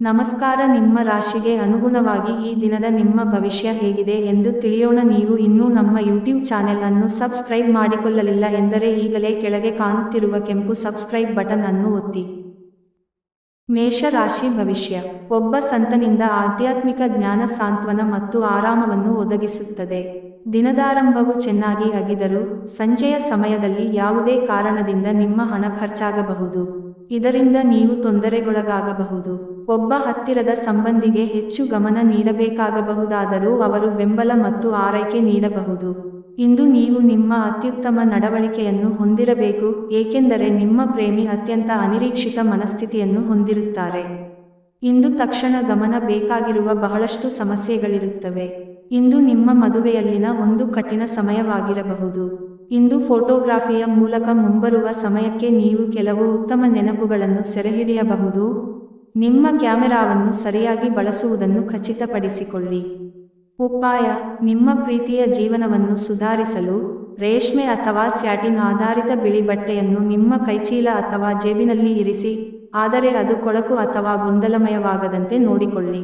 ನಮಸ್ಕಾರ. ನಿಮ್ಮ ರಾಶಿಗೆ ಅನುಗುಣವಾಗಿ ಈ ದಿನದ ನಿಮ್ಮ ಭವಿಷ್ಯ ಹೇಗಿದೆ ಎಂದು ತಿಳಿಯೋಣ. ನೀವು ಇನ್ನೂ ನಮ್ಮ ಯೂಟ್ಯೂಬ್ ಚಾನೆಲ್ ಅನ್ನು ಸಬ್ಸ್ಕ್ರೈಬ್ ಮಾಡಿಕೊಳ್ಳಲಿಲ್ಲ ಎಂದರೆ ಈಗಲೇ ಕೆಳಗೆ ಕಾಣುತ್ತಿರುವ ಕೆಂಪು ಸಬ್ಸ್ಕ್ರೈಬ್ ಬಟನ್ ಅನ್ನು ಒತ್ತಿ. ಮೇಷ ರಾಶಿ ಭವಿಷ್ಯ. ಒಬ್ಬ ಸಂತನಿಂದ ಆಧ್ಯಾತ್ಮಿಕ ಜ್ಞಾನ ಸಾಂತ್ವನ ಮತ್ತು ಆರಾಮವನ್ನು ಒದಗಿಸುತ್ತದೆ. ದಿನದಾರಂಭವು ಚೆನ್ನಾಗಿ ಆಗಿದರೂ ಸಂಜೆಯ ಸಮಯದಲ್ಲಿ ಯಾವುದೇ ಕಾರಣದಿಂದ ನಿಮ್ಮ ಹಣ ಖರ್ಚಾಗಬಹುದು. ಇದರಿಂದ ನೀವು ತೊಂದರೆಗೊಳಗಾಗಬಹುದು. ಒಬ್ಬ ಹತ್ತಿರದ ಸಂಬಂಧಿಗೆ ಹೆಚ್ಚು ಗಮನ ನೀಡಬೇಕಾಗಬಹುದಾದರೂ ಅವರು ಬೆಂಬಲ ಮತ್ತು ಆರೈಕೆ ನೀಡಬಹುದು. ಇಂದು ನೀವು ನಿಮ್ಮ ಅತ್ಯುತ್ತಮ ನಡವಳಿಕೆಯನ್ನು ಹೊಂದಿರಬೇಕು, ಏಕೆಂದರೆ ನಿಮ್ಮ ಪ್ರೇಮಿ ಅತ್ಯಂತ ಅನಿರೀಕ್ಷಿತ ಮನಸ್ಥಿತಿಯನ್ನು ಹೊಂದಿರುತ್ತಾರೆ. ಇಂದು ತಕ್ಷಣ ಗಮನ ಬೇಕಾಗಿರುವ ಬಹಳಷ್ಟು ಸಮಸ್ಯೆಗಳಿರುತ್ತವೆ. ಇಂದು ನಿಮ್ಮ ಮದುವೆಯಲ್ಲಿನ ಒಂದು ಕಠಿಣ ಸಮಯವಾಗಿರಬಹುದು. ಇಂದು ಫೋಟೋಗ್ರಫಿಯ ಮೂಲಕ ಮುಂಬರುವ ಸಮಯಕ್ಕೆ ನೀವು ಕೆಲವು ಉತ್ತಮ ನೆನಪುಗಳನ್ನು ಸೆರೆಹಿಡಿಯಬಹುದು. ನಿಮ್ಮ ಕ್ಯಾಮೆರಾವನ್ನು ಸರಿಯಾಗಿ ಬಳಸುವುದನ್ನು ಖಚಿತಪಡಿಸಿಕೊಳ್ಳಿ. ಉಪಾಯ: ನಿಮ್ಮ ಪ್ರೀತಿಯ ಜೀವನವನ್ನು ಸುಧಾರಿಸಲು ರೇಷ್ಮೆ ಅಥವಾ ಸ್ಯಾಟಿನ್ ಆಧಾರಿತ ಬಿಳಿ ಬಟ್ಟೆಯನ್ನು ನಿಮ್ಮ ಕೈಚೀಲ ಅಥವಾ ಜೇಬಿನಲ್ಲಿ ಇರಿಸಿ, ಆದರೆ ಅದು ಕೊಳಕು ಅಥವಾ ಗೊಂದಲಮಯವಾಗದಂತೆ ನೋಡಿಕೊಳ್ಳಿ.